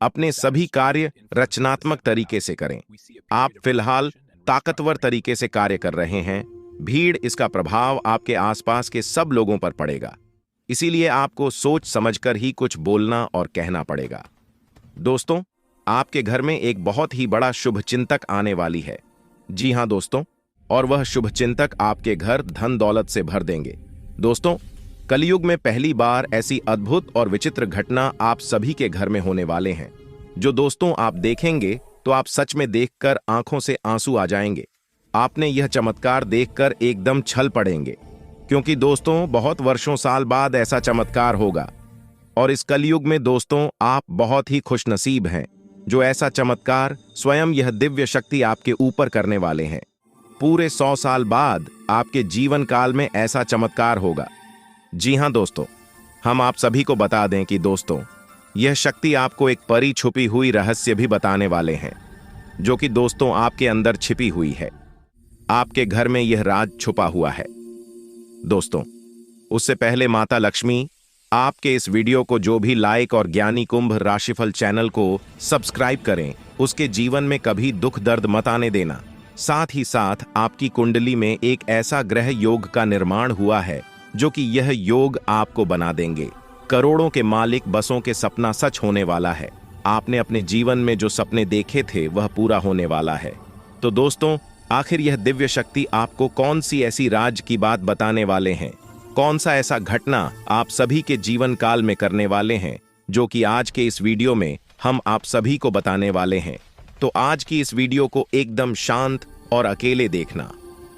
अपने सभी कार्य रचनात्मक तरीके से करें। आप फिलहाल ताकतवर तरीके से कार्य कर रहे हैं। भीड़, इसका प्रभाव आपके आसपास के सब लोगों पर पड़ेगा, इसीलिए आपको सोच समझकर ही कुछ बोलना और कहना पड़ेगा। दोस्तों, आपके घर में एक बहुत ही बड़ा शुभचिंतक आने वाली है। जी हां दोस्तों, और वह शुभचिंतक आपके घर धन दौलत से भर देंगे। दोस्तों, कलयुग में पहली बार ऐसी अद्भुत और विचित्र घटना आप सभी के घर में होने वाले हैं, जो दोस्तों आप देखेंगे तो आप सच में देखकर आंखों से आंसू आ जाएंगे। आपने यह चमत्कार देखकर एकदम छल पड़ेंगे, क्योंकि दोस्तों बहुत वर्षों साल बाद ऐसा चमत्कार होगा। और इस कलयुग में दोस्तों आप बहुत ही खुशनसीब हैं, जो ऐसा चमत्कार स्वयं यह दिव्य शक्ति आपके ऊपर करने वाले हैं। पूरे 100 साल बाद आपके जीवन काल में ऐसा चमत्कार होगा। जी हां दोस्तों, हम आप सभी को बता दें कि दोस्तों यह शक्ति आपको एक परी छुपी हुई रहस्य भी बताने वाले हैं, जो कि दोस्तों आपके अंदर छिपी हुई है। आपके घर में यह राज छुपा हुआ है। दोस्तों, उससे पहले माता लक्ष्मी आपके इस वीडियो को जो भी लाइक और ज्ञानी कुंभ राशिफल चैनल को सब्सक्राइब करें, उसके जीवन में कभी दुख दर्द मत आने देना। साथ ही साथ आपकी कुंडली में एक ऐसा ग्रह योग का निर्माण हुआ है, जो कि यह योग आपको बना देंगे करोड़ों के मालिक। बसों के सपना सच होने वाला है। आपने अपने जीवन में जो सपने देखे थे वह पूरा होने वाला है। तो दोस्तों, आखिर यह दिव्य शक्ति आपको कौन सी ऐसी राज की बात बताने वाले हैं, कौन सा ऐसा घटना आप सभी के जीवन काल में करने वाले हैं, जो कि आज के इस वीडियो में हम आप सभी को बताने वाले हैं। तो आज की इस वीडियो को एकदम शांत और अकेले देखना,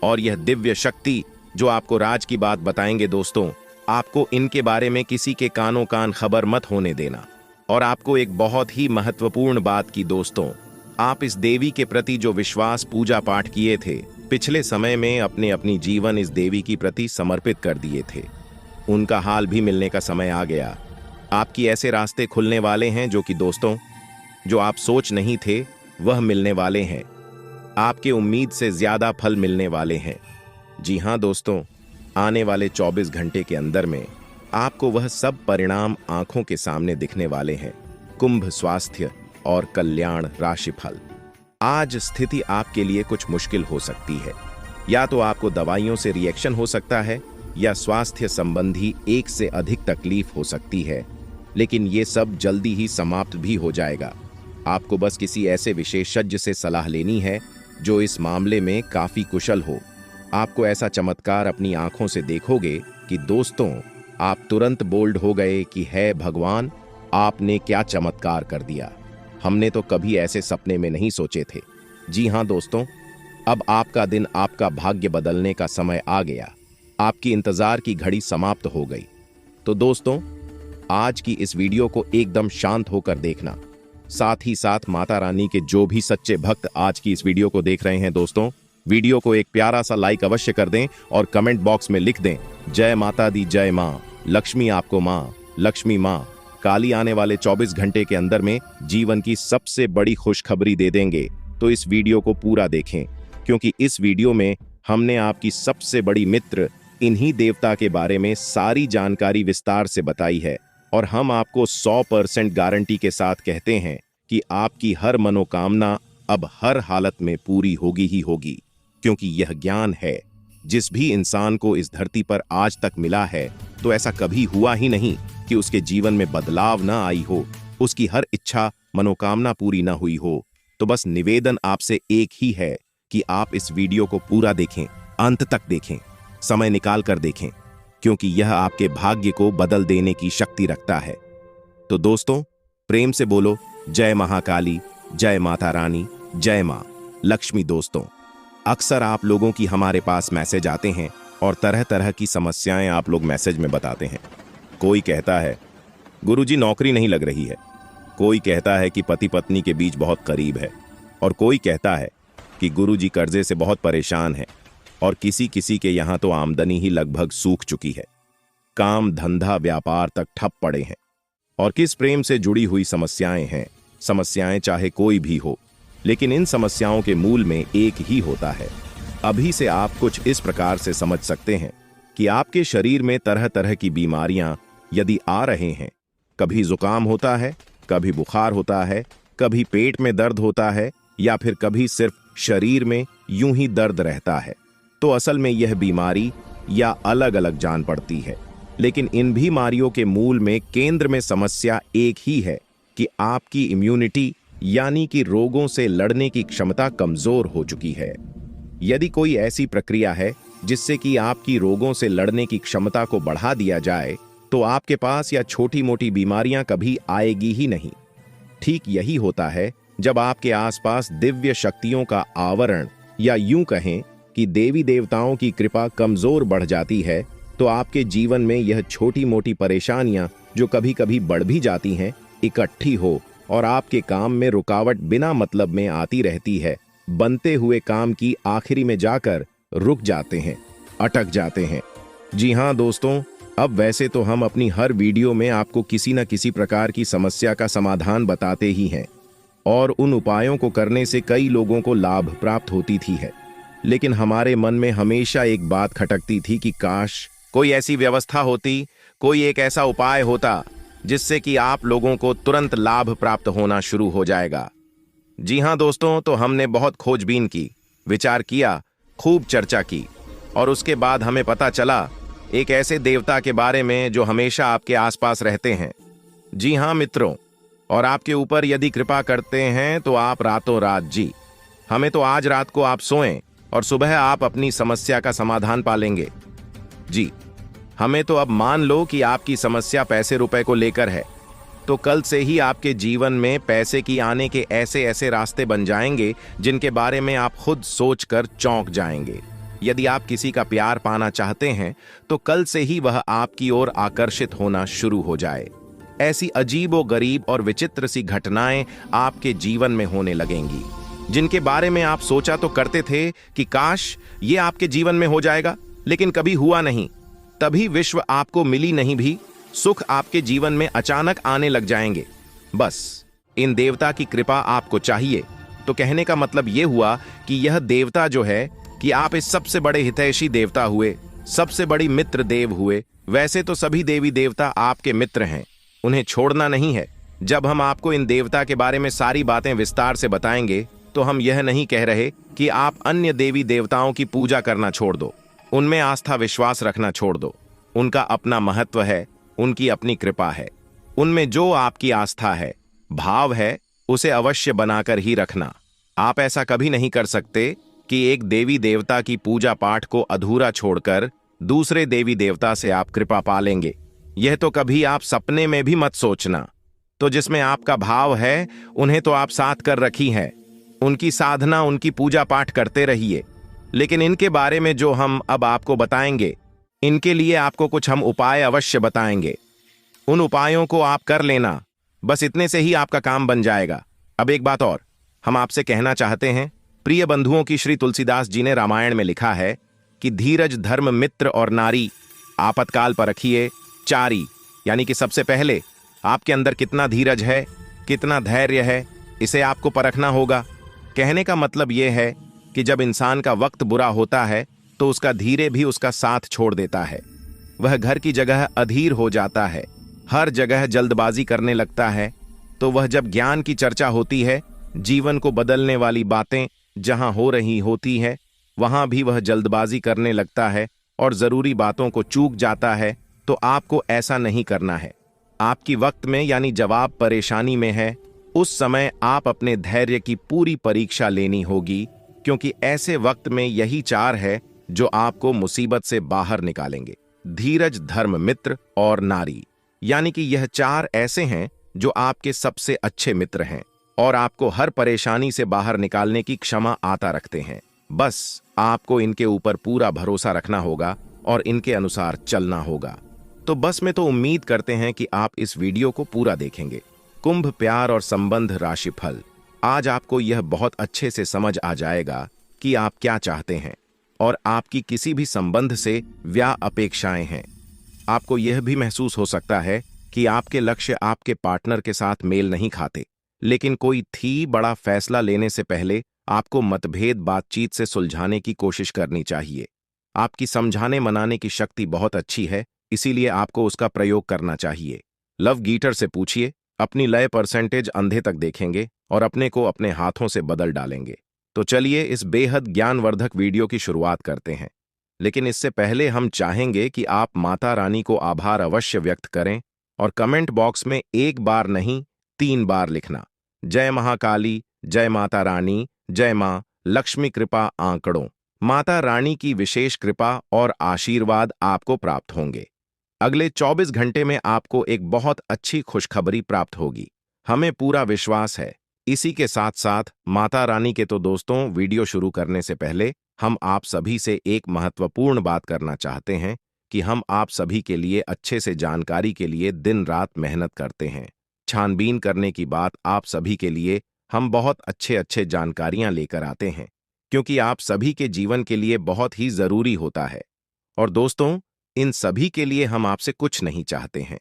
और यह दिव्य शक्ति जो आपको राज की बात बताएंगे दोस्तों, आपको इनके बारे में किसी के कानों कान खबर मत होने देना। और आपको एक बहुत ही महत्वपूर्ण बात की दोस्तों, आप इस देवी के प्रति जो विश्वास पूजा पाठ किए थे, पिछले समय में अपने अपनी जीवन इस देवी की प्रति समर्पित कर दिए थे, उनका हाल भी मिलने का समय आ गया। आपकी ऐसे रास्ते खुलने वाले हैं जो कि दोस्तों जो आप सोच नहीं थे वह मिलने वाले हैं। आपके उम्मीद से ज्यादा फल मिलने वाले हैं। जी हां दोस्तों, आने वाले 24 घंटे के अंदर में आपको वह सब परिणाम आंखों के सामने दिखने वाले हैं। कुंभ स्वास्थ्य और कल्याण राशिफल। आज स्थिति आपके लिए कुछ मुश्किल हो सकती है। या तो आपको दवाइयों से रिएक्शन हो सकता है, या स्वास्थ्य संबंधी एक से अधिक तकलीफ हो सकती है, लेकिन ये सब जल्दी ही समाप्त भी हो जाएगा। आपको बस किसी ऐसे विशेषज्ञ से सलाह लेनी है जो इस मामले में काफी कुशल हो। आपको ऐसा चमत्कार अपनी आंखों से देखोगे कि दोस्तों आप तुरंत बोल्ड हो गए कि है भगवान, आपने क्या चमत्कार कर दिया। हमने तो कभी ऐसे सपने में नहीं सोचे थे। जी हां दोस्तों, अब आपका दिन, आपका भाग्य बदलने का समय आ गया। आपकी इंतजार की घड़ी समाप्त हो गई। तो दोस्तों, आज की इस वीडियो को एकदम शांत होकर देखना। साथ ही साथ माता रानी के जो भी सच्चे भक्त आज की इस वीडियो को देख रहे हैं दोस्तों, वीडियो को एक प्यारा सा लाइक अवश्य कर दें और कमेंट बॉक्स में लिख दें, जय माता दी, जय मां लक्ष्मी, आपको मां लक्ष्मी, मां काली आने वाले 24 घंटे के अंदर में जीवन की सबसे बड़ी खुशखबरी दे देंगे। तो इस वीडियो को पूरा देखें, क्योंकि इस वीडियो में हमने आपकी सबसे बड़ी मित्र इन्हीं देवता के बारे में सारी जानकारी विस्तार से बताई है। और हम आपको 100% गारंटी के साथ कहते हैं कि आपकी हर मनोकामना अब हर हालत में पूरी होगी ही होगी, क्योंकि यह ज्ञान है जिस भी इंसान को इस धरती पर आज तक मिला है, तो ऐसा कभी हुआ ही नहीं कि उसके जीवन में बदलाव ना आई हो, उसकी हर इच्छा मनोकामना पूरी ना हुई हो। तो बस निवेदन आपसे एक ही है कि आप इस वीडियो को पूरा देखें, अंत तक देखें, समय निकाल कर देखें, क्योंकि यह आपके भाग्य को बदल देने की शक्ति रखता है। तो दोस्तों, प्रेम से बोलो जय महाकाली, जय माता रानी, जय मां लक्ष्मी। दोस्तों, अक्सर आप लोगों की हमारे पास मैसेज आते हैं और तरह तरह की समस्याएं आप लोग मैसेज में बताते हैं। कोई कहता है गुरुजी नौकरी नहीं लग रही है, कोई कहता है कि पति पत्नी के बीच बहुत करीब है, और कोई कहता है कि गुरुजी कर्जे से बहुत परेशान है, और किसी किसी के यहाँ तो आमदनी ही लगभग सूख चुकी है, काम धंधा व्यापार तक ठप पड़े हैं। और किस प्रेम से जुड़ी हुई समस्याएं हैं। समस्याएं चाहे कोई भी हो, लेकिन इन समस्याओं के मूल में एक ही होता है। अभी से आप कुछ इस प्रकार से समझ सकते हैं कि आपके शरीर में तरह तरह की बीमारियां यदि आ रहे हैं, कभी जुकाम होता है, कभी बुखार होता है, कभी पेट में दर्द होता है या फिर कभी सिर्फ शरीर में यूं ही दर्द रहता है। तो असल में यह बीमारी या अलग अलग जान पड़ती है, लेकिन इन बीमारियों के मूल में केंद्र में समस्या एक ही है कि आपकी इम्यूनिटी यानी कि रोगों से लड़ने की क्षमता कमजोर हो चुकी है। यदि कोई ऐसी प्रक्रिया है जिससे कि आपकी रोगों से लड़ने की क्षमता को बढ़ा दिया जाए, तो आपके पास या छोटी मोटी बीमारियां कभी आएगी ही नहीं। ठीक यही होता है जब आपके आसपास दिव्य शक्तियों का आवरण या यूं कहें कि देवी देवताओं की कृपा कमजोर बढ़ जाती है, तो आपके जीवन में यह छोटी मोटी परेशानियां जो कभी कभी बढ़ भी जाती हैं, इकट्ठी हो और आपके काम में रुकावट बिना मतलब में आती रहती है। बनते हुए काम की आखिरी में जाकर रुक जाते हैं, अटक जाते हैं। जी हाँ दोस्तों, अब वैसे तो हम अपनी हर वीडियो में आपको किसी न किसी प्रकार की समस्या का समाधान बताते ही हैं और उन उपायों को करने से कई लोगों को लाभ प्राप्त होती थी है, लेकिन हमारे मन में हमेशा एक बात खटकती थी कि काश कोई ऐसी व्यवस्था होती, कोई एक ऐसा उपाय होता जिससे कि आप लोगों को तुरंत लाभ प्राप्त होना शुरू हो जाएगा। जी हाँ दोस्तों, तो हमने बहुत खोजबीन की, विचार किया, खूब चर्चा की और उसके बाद हमें पता चला एक ऐसे देवता के बारे में जो हमेशा आपके आसपास रहते हैं। जी हाँ मित्रों, और आपके ऊपर यदि कृपा करते हैं तो आप रातों रात जी। हमें तो आज रात को आप सोएं और सुबह आप अपनी समस्या का समाधान पालेंगे। जी, हमें तो अब मान लो कि आपकी समस्या पैसे रुपए को लेकर है, तो कल से ही आपके जीवन में पैसे की आने के ऐसे ऐसे रास्ते बन जाएंगे जिनके बारे में आप खुद सोचकर चौंक जाएंगे। यदि आप किसी का प्यार पाना चाहते हैं तो कल से ही वह आपकी ओर आकर्षित होना शुरू हो जाए। ऐसी अजीबो गरीब और विचित्र सी घटनाएं आपके जीवन में होने लगेंगी जिनके बारे में आप सोचा तो करते थे कि काश ये आपके जीवन में हो जाएगा, लेकिन कभी हुआ नहीं। तभी विश्व आपको मिली नहीं भी सुख आपके जीवन में अचानक आने लग जाएंगे। बस इन देवता की कृपा आपको चाहिए। तो कहने का मतलब यह हुआ कि यह देवता जो है कि आप इस सबसे बड़े हितैषी देवता हुए, सबसे बड़ी मित्र देव हुए। वैसे तो सभी देवी देवता आपके मित्र हैं, उन्हें छोड़ना नहीं है। जब हम आपको इन देवता के बारे में सारी बातें विस्तार से बताएंगे तो हम यह नहीं कह रहे कि आप अन्य देवी देवताओं की पूजा करना छोड़ दो, उनमें आस्था विश्वास रखना छोड़ दो। उनका अपना महत्व है, उनकी अपनी कृपा है। उनमें जो आपकी आस्था है, भाव है, उसे अवश्य बनाकर ही रखना। आप ऐसा कभी नहीं कर सकते कि एक देवी देवता की पूजा पाठ को अधूरा छोड़कर दूसरे देवी देवता से आप कृपा पालेंगे। यह तो कभी आप सपने में भी मत सोचना। तो जिसमें आपका भाव है उन्हें तो आप साथ कर रखी है, उनकी साधना, उनकी पूजा पाठ करते रहिए। लेकिन इनके बारे में जो हम अब आपको बताएंगे, इनके लिए आपको कुछ हम उपाय अवश्य बताएंगे। उन उपायों को आप कर लेना, बस इतने से ही आपका काम बन जाएगा। अब एक बात और हम आपसे कहना चाहते हैं, प्रिय बंधुओं की श्री तुलसीदास जी ने रामायण में लिखा है कि धीरज धर्म मित्र और नारी आपातकाल पर रखिए चारी, यानी कि सबसे पहले आपके अंदर कितना धीरज है, कितना धैर्य है, इसे आपको परखना होगा। कहने का मतलब यह है कि जब इंसान का वक्त बुरा होता है तो उसका धीरे भी उसका साथ छोड़ देता है। वह घर की जगह अधीर हो जाता है, हर जगह जल्दबाजी करने लगता है। तो वह जब ज्ञान की चर्चा होती है, जीवन को बदलने वाली बातें जहां हो रही होती है, वहां भी वह जल्दबाजी करने लगता है और जरूरी बातों को चूक जाता है। तो आपको ऐसा नहीं करना है। आपकी वक्त में यानी जवाब परेशानी में है, उस समय आप अपने धैर्य की पूरी परीक्षा लेनी होगी, क्योंकि ऐसे वक्त में यही चार है जो आपको मुसीबत से बाहर निकालेंगे। धीरज धर्म मित्र और नारी, यानी कि यह चार ऐसे हैं जो आपके सबसे अच्छे मित्र हैं और आपको हर परेशानी से बाहर निकालने की क्षमा आता रखते हैं। बस आपको इनके ऊपर पूरा भरोसा रखना होगा और इनके अनुसार चलना होगा। तो बस मैं तो उम्मीद करते हैं कि आप इस वीडियो को पूरा देखेंगे। कुंभ प्यार और संबंध राशिफल। आज आपको यह बहुत अच्छे से समझ आ जाएगा कि आप क्या चाहते हैं और आपकी किसी भी संबंध से क्या अपेक्षाएं हैं। आपको यह भी महसूस हो सकता है कि आपके लक्ष्य आपके पार्टनर के साथ मेल नहीं खाते, लेकिन कोई बड़ा फैसला लेने से पहले आपको मतभेद बातचीत से सुलझाने की कोशिश करनी चाहिए। आपकी समझाने मनाने की शक्ति बहुत अच्छी है, इसीलिए आपको उसका प्रयोग करना चाहिए। लव गीटर से पूछिए अपनी लय परसेंटेज अंधे तक देखेंगे और अपने को अपने हाथों से बदल डालेंगे। तो चलिए इस बेहद ज्ञानवर्धक वीडियो की शुरुआत करते हैं। लेकिन इससे पहले हम चाहेंगे कि आप माता रानी को आभार अवश्य व्यक्त करें और कमेंट बॉक्स में एक बार नहीं 3 बार लिखना। जय महाकाली, जय माता रानी, जय मां लक्ष्मी कृपा आंकड़ों। माता रानी की विशेष कृपा और आशीर्वाद आपको प्राप्त होंगे। अगले 24 घंटे में आपको एक बहुत अच्छी खुशखबरी प्राप्त होगी, हमें पूरा विश्वास है। इसी के साथ साथ माता रानी के तो दोस्तों, वीडियो शुरू करने से पहले हम आप सभी से एक महत्वपूर्ण बात करना चाहते हैं कि हम आप सभी के लिए अच्छे से जानकारी के लिए दिन रात मेहनत करते हैं। छानबीन करने की बात आप सभी के लिए हम बहुत अच्छे जानकारियां लेकर आते हैं, क्योंकि आप सभी के जीवन के लिए बहुत ही जरूरी होता है। और दोस्तों, इन सभी के लिए हम आपसे कुछ नहीं चाहते हैं,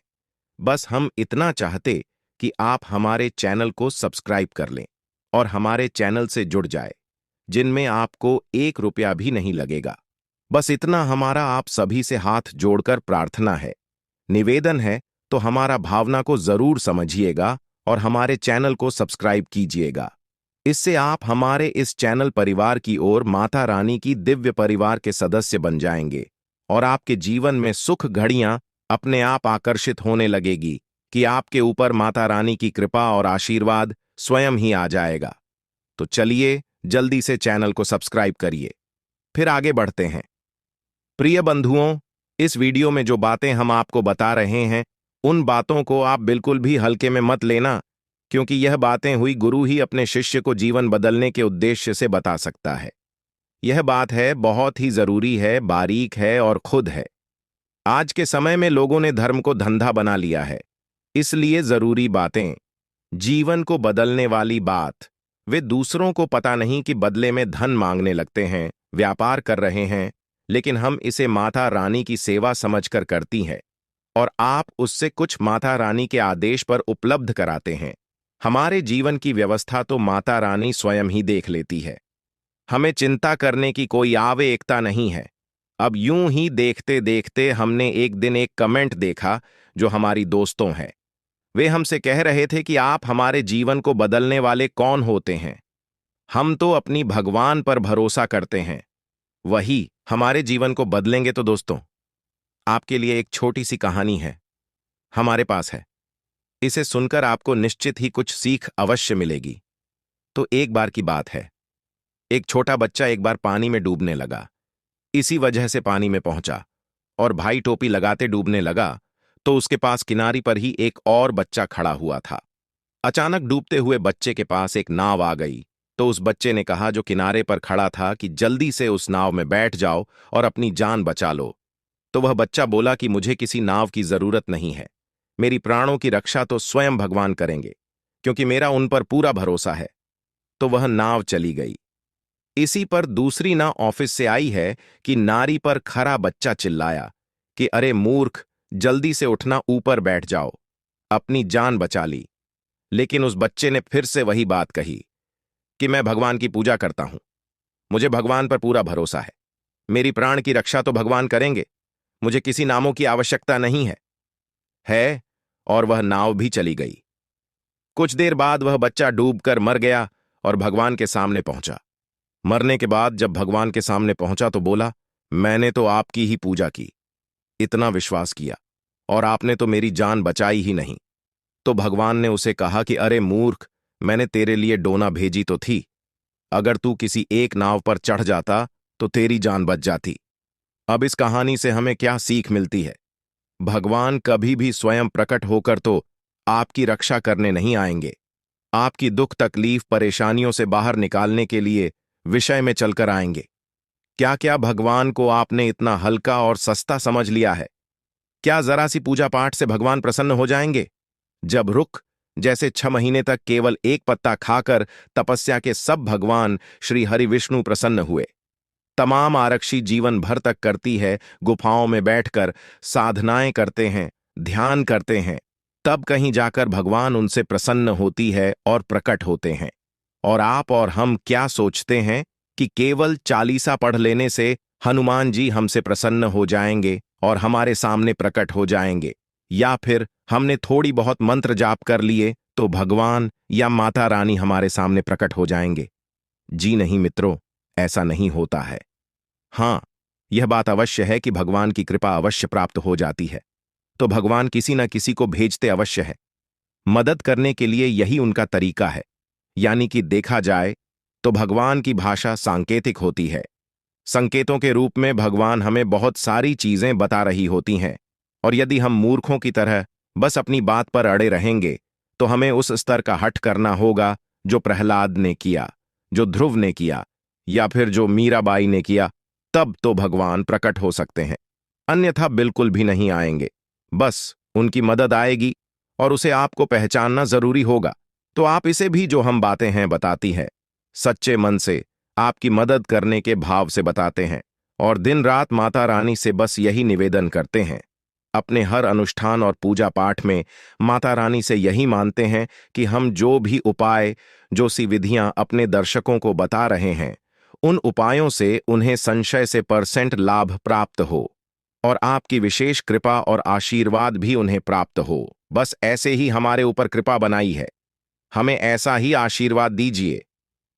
बस हम इतना चाहते कि आप हमारे चैनल को सब्सक्राइब कर लें और हमारे चैनल से जुड़ जाए, जिनमें आपको 1 रुपया भी नहीं लगेगा। बस इतना हमारा आप सभी से हाथ जोड़कर प्रार्थना है, निवेदन है। तो हमारा भावना को जरूर समझिएगा और हमारे चैनल को सब्सक्राइब कीजिएगा। इससे आप हमारे इस चैनल परिवार की ओर माता रानी की दिव्य परिवार के सदस्य बन जाएंगे और आपके जीवन में सुख घड़ियां अपने आप आकर्षित होने लगेगी कि आपके ऊपर माता रानी की कृपा और आशीर्वाद स्वयं ही आ जाएगा। तो चलिए जल्दी से चैनल को सब्सक्राइब करिए, फिर आगे बढ़ते हैं। प्रिय बंधुओं, इस वीडियो में जो बातें हम आपको बता रहे हैं, उन बातों को आप बिल्कुल भी हल्के में मत लेना, क्योंकि यह बातें हुई गुरु ही अपने शिष्य को जीवन बदलने के उद्देश्य से बता सकता है। यह बात है, बहुत ही जरूरी है, बारीक है और खुद है। आज के समय में लोगों ने धर्म को धंधा बना लिया है, इसलिए जरूरी बातें, जीवन को बदलने वाली बात, वे दूसरों को पता नहीं कि बदले में धन मांगने लगते हैं, व्यापार कर रहे हैं, लेकिन हम इसे माता रानी की सेवा समझकर करती हैं और आप उससे कुछ माता रानी के आदेश पर उपलब्ध कराते हैं। हमारे जीवन की व्यवस्था तो माता रानी स्वयं ही देख लेती है, हमें चिंता करने की कोई आवश्यकता नहीं है। अब यूं ही देखते देखते हमने एक दिन एक कमेंट देखा जो हमारी दोस्तों हैं। वे हमसे कह रहे थे कि आप हमारे जीवन को बदलने वाले कौन होते हैं? हम तो अपनी भगवान पर भरोसा करते हैं, वही हमारे जीवन को बदलेंगे। तो दोस्तों, आपके लिए एक छोटी सी कहानी है, हमारे पास है। इसे सुनकर आपको निश्चित ही कुछ सीख अवश्य मिलेगी। तो एक बार की बात है, एक छोटा बच्चा एक बार पानी में डूबने लगा। इसी वजह से पानी में पहुंचा और भाई टोपी लगाते डूबने लगा तो उसके पास किनारे पर ही एक और बच्चा खड़ा हुआ था। अचानक डूबते हुए बच्चे के पास एक नाव आ गई तो उस बच्चे ने कहा जो किनारे पर खड़ा था कि जल्दी से उस नाव में बैठ जाओ और अपनी जान बचा लो। तो वह बच्चा बोला कि मुझे किसी नाव की जरूरत नहीं है, मेरी प्राणों की रक्षा तो स्वयं भगवान करेंगे, क्योंकि मेरा उन पर पूरा भरोसा है। तो वह नाव चली गई। इसी पर दूसरी नाव ऑफिस से आई है कि नारी पर खरा बच्चा चिल्लाया कि अरे मूर्ख, जल्दी से उठना, ऊपर बैठ जाओ, अपनी जान बचा ली। लेकिन उस बच्चे ने फिर से वही बात कही कि मैं भगवान की पूजा करता हूं, मुझे भगवान पर पूरा भरोसा है, मेरी प्राण की रक्षा तो भगवान करेंगे, मुझे किसी नामों की आवश्यकता नहीं है। और वह नाव भी चली गई। कुछ देर बाद वह बच्चा डूबकर मर गया और भगवान के सामने पहुंचा। मरने के बाद जब भगवान के सामने पहुंचा तो बोला, मैंने तो आपकी ही पूजा की, इतना विश्वास किया, और आपने तो मेरी जान बचाई ही नहीं। तो भगवान ने उसे कहा कि अरे मूर्ख, मैंने तेरे लिए डोना भेजी तो थी, अगर तू किसी एक नाव पर चढ़ जाता तो तेरी जान बच जाती। अब इस कहानी से हमें क्या सीख मिलती है? भगवान कभी भी स्वयं प्रकट होकर तो आपकी रक्षा करने नहीं आएंगे, आपकी दुख तकलीफ परेशानियों से बाहर निकालने के लिए विषय में चलकर आएंगे। क्या क्या भगवान को आपने इतना हल्का और सस्ता समझ लिया है? क्या जरा सी पूजा पाठ से भगवान प्रसन्न हो जाएंगे? जब रुख जैसे 6 महीने तक केवल एक पत्ता खाकर तपस्या के सब भगवान श्री हरि विष्णु प्रसन्न हुए। तमाम आरक्षी जीवन भर तक करती है, गुफाओं में बैठकर साधनाएं करते हैं, ध्यान करते हैं, तब कहीं जाकर भगवान उनसे प्रसन्न होती है और प्रकट होते हैं। और आप और हम क्या सोचते हैं कि केवल चालीसा पढ़ लेने से हनुमान जी हमसे प्रसन्न हो जाएंगे और हमारे सामने प्रकट हो जाएंगे? या फिर हमने थोड़ी बहुत मंत्र जाप कर लिए तो भगवान या माता रानी हमारे सामने प्रकट हो जाएंगे। जी नहीं मित्रों, ऐसा नहीं होता है। हाँ, यह बात अवश्य है कि भगवान की कृपा अवश्य प्राप्त हो जाती है, तो भगवान किसी न किसी को भेजते अवश्य है। मदद करने के लिए यही उनका तरीका है। यानी कि देखा जाए तो भगवान की भाषा सांकेतिक होती है। संकेतों के रूप में भगवान हमें बहुत सारी चीजें बता रही होती हैं, और यदि हम मूर्खों की तरह बस अपनी बात पर अड़े रहेंगे तो हमें उस स्तर का हठ करना होगा जो प्रहलाद ने किया, जो ध्रुव ने किया, या फिर जो मीराबाई ने किया। तब तो भगवान प्रकट हो सकते हैं, अन्यथा बिल्कुल भी नहीं आएंगे। बस उनकी मदद आएगी और उसे आपको पहचानना जरूरी होगा। तो आप इसे भी जो हम बातें हैं बताती हैं, सच्चे मन से आपकी मदद करने के भाव से बताते हैं, और दिन रात माता रानी से बस यही निवेदन करते हैं। अपने हर अनुष्ठान और पूजा पाठ में माता रानी से यही मानते हैं कि हम जो भी उपाय, जो सी विधियां अपने दर्शकों को बता रहे हैं, उन उपायों से उन्हें संशय से % लाभ प्राप्त हो, और आपकी विशेष कृपा और आशीर्वाद भी उन्हें प्राप्त हो। बस ऐसे ही हमारे ऊपर कृपा बनाई है, हमें ऐसा ही आशीर्वाद दीजिए।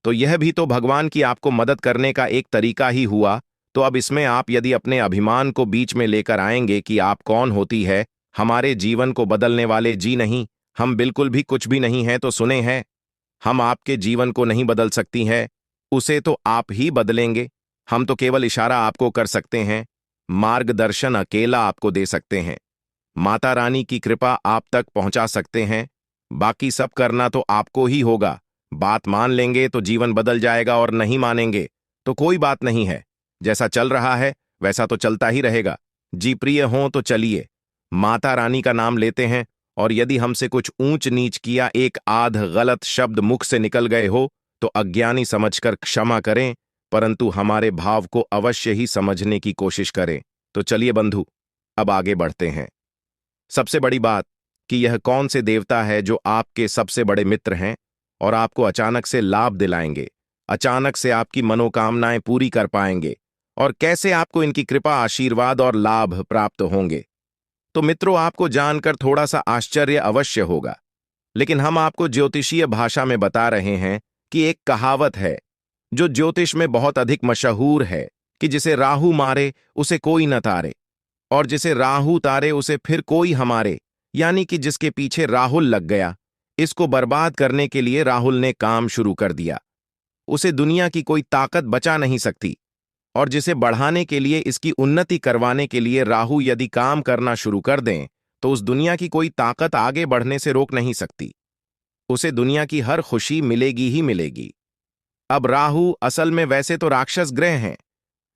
तो यह भी तो भगवान की आपको मदद करने का एक तरीका ही हुआ। तो अब इसमें आप यदि अपने अभिमान को बीच में लेकर आएंगे कि आप कौन होती है हमारे जीवन को बदलने वाले, जी नहीं, हम बिल्कुल भी कुछ भी नहीं हैं। तो सुने हैं, हम आपके जीवन को नहीं बदल सकती हैं, उसे तो आप ही बदलेंगे। हम तो केवल इशारा आपको कर सकते हैं, मार्गदर्शन अकेला आपको दे सकते हैं, माता रानी की कृपा आप तक पहुंचा सकते हैं। बाकी सब करना तो आपको ही होगा। बात मान लेंगे तो जीवन बदल जाएगा, और नहीं मानेंगे तो कोई बात नहीं है। जैसा चल रहा है वैसा तो चलता ही रहेगा। जी प्रिय हों तो चलिए, माता रानी का नाम लेते हैं, और यदि हमसे कुछ ऊंच नीच किया, एक आध गलत शब्द मुख से निकल गए हो तो अज्ञानी समझकर क्षमा करें, परंतु हमारे भाव को अवश्य ही समझने की कोशिश करें। तो चलिए बंधु, अब आगे बढ़ते हैं। सबसे बड़ी बात कि यह कौन से देवता है जो आपके सबसे बड़े मित्र हैं और आपको अचानक से लाभ दिलाएंगे, अचानक से आपकी मनोकामनाएं पूरी कर पाएंगे, और कैसे आपको इनकी कृपा, आशीर्वाद और लाभ प्राप्त होंगे। तो मित्रों, आपको जानकर थोड़ा सा आश्चर्य अवश्य होगा, लेकिन हम आपको ज्योतिषीय भाषा में बता रहे हैं कि एक कहावत है जो ज्योतिष में बहुत अधिक मशहूर है कि जिसे राहु मारे उसे कोई न तारे, और जिसे राहु तारे उसे फिर कोई हमारे। यानी कि जिसके पीछे राहुल लग गया, इसको बर्बाद करने के लिए राहुल ने काम शुरू कर दिया, उसे दुनिया की कोई ताकत बचा नहीं सकती। और जिसे बढ़ाने के लिए, इसकी उन्नति करवाने के लिए राहु यदि काम करना शुरू कर दें तो उस दुनिया की कोई ताकत आगे बढ़ने से रोक नहीं सकती। उसे दुनिया की हर खुशी मिलेगी ही मिलेगी। अब राहु असल में वैसे तो राक्षस ग्रह हैं,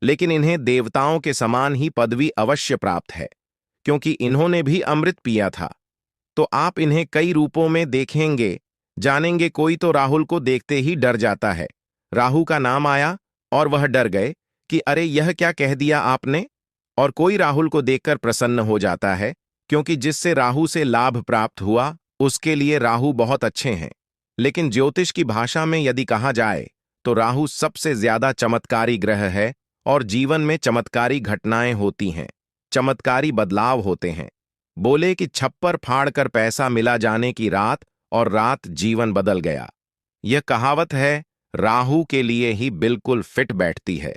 लेकिन इन्हें देवताओं के समान ही पदवी अवश्य प्राप्त है, क्योंकि इन्होंने भी अमृत पिया था। तो आप इन्हें कई रूपों में देखेंगे, जानेंगे। कोई तो राहुल को देखते ही डर जाता है। राहु का नाम आया और वह डर गए कि अरे यह क्या कह दिया आपने। और कोई राहुल को देखकर प्रसन्न हो जाता है, क्योंकि जिससे राहु से लाभ प्राप्त हुआ उसके लिए राहु बहुत अच्छे हैं। लेकिन ज्योतिष की भाषा में यदि कहा जाए तो राहु सबसे ज्यादा चमत्कारी ग्रह है, और जीवन में चमत्कारी घटनाएं होती हैं, चमत्कारी बदलाव होते हैं। बोले कि छप्पर फाड़कर पैसा मिला जाने की रात, और रात जीवन बदल गया। यह कहावत है राहु के लिए ही बिल्कुल फिट बैठती है।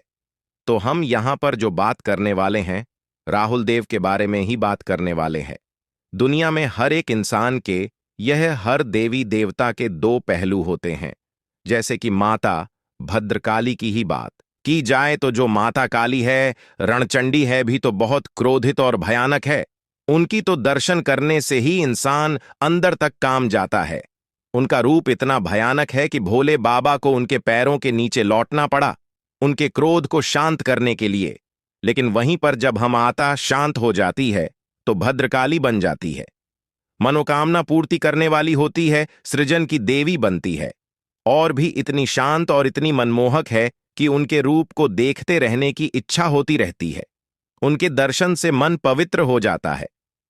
तो हम यहां पर जो बात करने वाले हैं, राहुल देव के बारे में ही बात करने वाले हैं। दुनिया में हर एक इंसान के, यह हर देवी देवता के दो पहलू होते हैं। जैसे कि माता भद्रकाली की ही बात की जाए तो जो माता काली है, रणचंडी है, भी तो बहुत क्रोधित और भयानक है। उनकी तो दर्शन करने से ही इंसान अंदर तक काम जाता है। उनका रूप इतना भयानक है कि भोले बाबा को उनके पैरों के नीचे लौटना पड़ा उनके क्रोध को शांत करने के लिए। लेकिन वहीं पर जब हम माता शांत हो जाती है तो भद्रकाली बन जाती है, मनोकामना पूर्ति करने वाली होती है, सृजन की देवी बनती है, और भी इतनी शांत और इतनी मनमोहक है कि उनके रूप को देखते रहने की इच्छा होती रहती है। उनके दर्शन से मन पवित्र हो जाता है,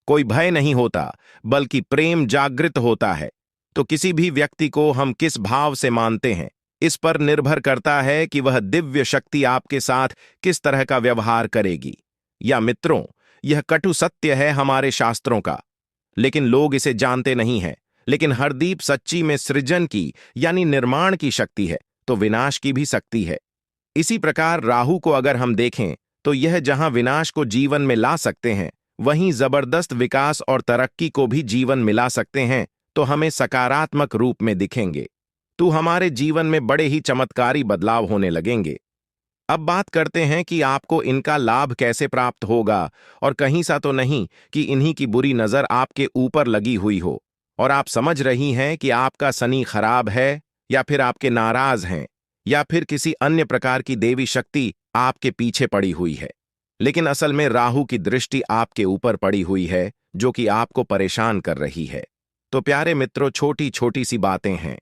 कोई भय नहीं होता बल्कि प्रेम जागृत होता है। तो किसी भी व्यक्ति को हम किस भाव से मानते हैं, इस पर निर्भर करता है कि वह दिव्य शक्ति आपके साथ किस तरह का व्यवहार करेगी। या मित्रों, यह कटु सत्य है हमारे शास्त्रों का लेकिन लोग इसे जानते नहीं हैं। लेकिन हरदीप सच्ची में सृजन की यानी निर्माण की शक्ति है तो विनाश की भी शक्ति है। इसी प्रकार राहु को अगर हम देखें तो यह जहां विनाश को जीवन में ला सकते हैं वहीं जबरदस्त विकास और तरक्की को भी जीवन मिला सकते हैं, तो हमें सकारात्मक रूप में दिखेंगे। तो हमारे जीवन में बड़े ही चमत्कारी बदलाव होने लगेंगे। अब बात करते हैं कि आपको इनका लाभ कैसे प्राप्त होगा, और कहीं सा तो नहीं कि इन्हीं की बुरी नजर आपके ऊपर लगी हुई हो और आप समझ रही हैं कि आपका शनि खराब है, या फिर आपके नाराज हैं, या फिर किसी अन्य प्रकार की देवी शक्ति आपके पीछे पड़ी हुई है। लेकिन असल में राहु की दृष्टि आपके ऊपर पड़ी हुई है जो कि आपको परेशान कर रही है। तो प्यारे मित्रों, छोटी छोटी सी बातें हैं,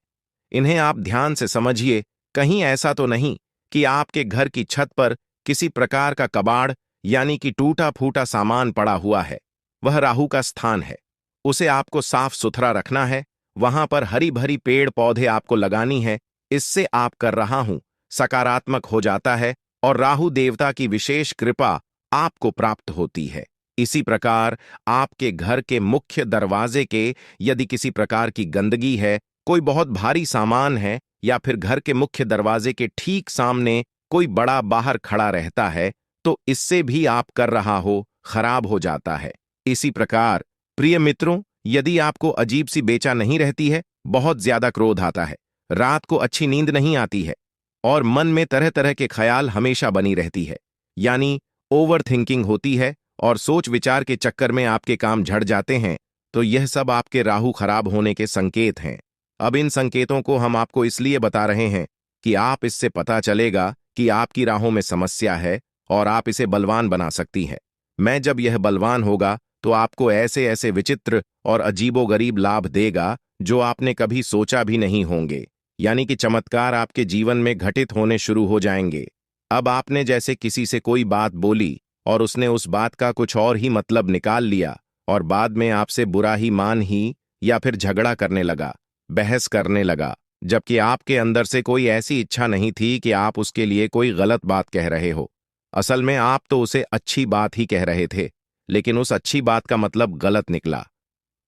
इन्हें आप ध्यान से समझिए। कहीं ऐसा तो नहीं कि आपके घर की छत पर किसी प्रकार का कबाड़ यानी कि टूटा फूटा सामान पड़ा हुआ है। वह राहु का स्थान है, उसे आपको साफ सुथरा रखना है। वहां पर हरी भरी पेड़ पौधे आपको लगानी है। इससे आप कर रहा हूं सकारात्मक हो जाता है और राहु देवता की विशेष कृपा आपको प्राप्त होती है। इसी प्रकार आपके घर के मुख्य दरवाजे के यदि किसी प्रकार की गंदगी है, कोई बहुत भारी सामान है, या फिर घर के मुख्य दरवाजे के ठीक सामने कोई बड़ा बाहर खड़ा रहता है, तो इससे भी आप कर रहा हो खराब हो जाता है। इसी प्रकार प्रिय मित्रों, यदि आपको अजीब सी बेचैनी नहीं रहती है, बहुत ज्यादा क्रोध आता है, रात को अच्छी नींद नहीं आती है और मन में तरह तरह के ख्याल हमेशा बनी रहती है, यानी ओवर थिंकिंग होती है और सोच विचार के चक्कर में आपके काम झड़ जाते हैं, तो यह सब आपके राहु खराब होने के संकेत हैं। अब इन संकेतों को हम आपको इसलिए बता रहे हैं कि आप इससे पता चलेगा कि आपकी राहों में समस्या है और आप इसे बलवान बना सकती हैं। मैं जब यह बलवान होगा तो आपको ऐसे ऐसे विचित्र और अजीबोगरीब लाभ देगा जो आपने कभी सोचा भी नहीं होंगे, यानी कि चमत्कार आपके जीवन में घटित होने शुरू हो जाएंगे। अब आपने जैसे किसी से कोई बात बोली और उसने उस बात का कुछ और ही मतलब निकाल लिया और बाद में आपसे बुरा ही मान ही या फिर झगड़ा करने लगा, बहस करने लगा, जबकि आपके अंदर से कोई ऐसी इच्छा नहीं थी कि आप उसके लिए कोई गलत बात कह रहे हो। असल में आप तो उसे अच्छी बात ही कह रहे थे, लेकिन उस अच्छी बात का मतलब गलत निकला।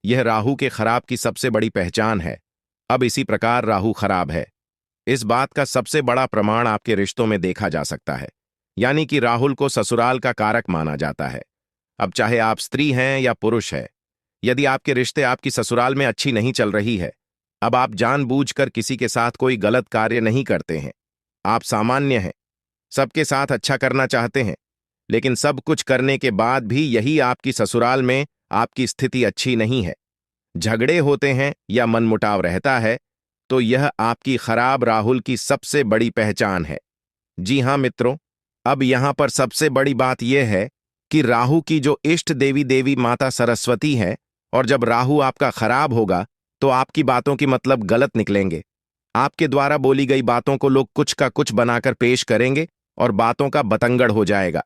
यह राहु के खराब की सबसे बड़ी पहचान है। अब इसी प्रकार राहु खराब है, इस बात का सबसे बड़ा प्रमाण आपके रिश्तों में देखा जा सकता है, यानी कि राहुल को ससुराल का कारक माना जाता है। अब चाहे आप स्त्री हैं या पुरुष है, यदि आपके रिश्ते आपकी ससुराल में अच्छी नहीं चल रही है, अब आप जानबूझकर किसी के साथ कोई गलत कार्य नहीं करते हैं, आप सामान्य हैं, सबके साथ अच्छा करना चाहते हैं, लेकिन सब कुछ करने के बाद भी यही आपकी ससुराल में आपकी स्थिति अच्छी नहीं है, झगड़े होते हैं या मनमुटाव रहता है, तो यह आपकी खराब राहुल की सबसे बड़ी पहचान है। जी हां मित्रों, अब यहां पर सबसे बड़ी बात यह है कि राहु की जो इष्ट देवी देवी माता सरस्वती है, और जब राहु आपका खराब होगा तो आपकी बातों की मतलब गलत निकलेंगे। आपके द्वारा बोली गई बातों को लोग कुछ का कुछ बनाकर पेश करेंगे और बातों का बतंगड़ हो जाएगा,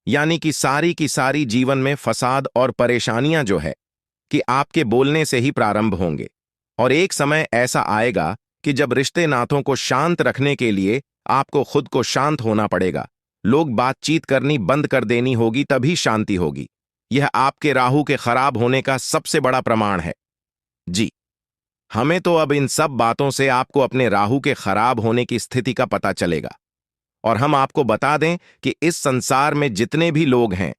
यानी कि सारी की सारी जीवन में फसाद और परेशानियां जो है कि आपके बोलने से ही प्रारंभ होंगे। और एक समय ऐसा आएगा कि जब रिश्ते नातों को शांत रखने के लिए आपको खुद को शांत होना पड़ेगा, लोग बातचीत करनी बंद कर देनी होगी, तभी शांति होगी। यह आपके राहु के खराब होने का सबसे बड़ा प्रमाण है। जी, हमें तो अब इन सब बातों से आपको अपने राहु के खराब होने की स्थिति का पता चलेगा। और हम आपको बता दें कि इस संसार में जितने भी लोग हैं,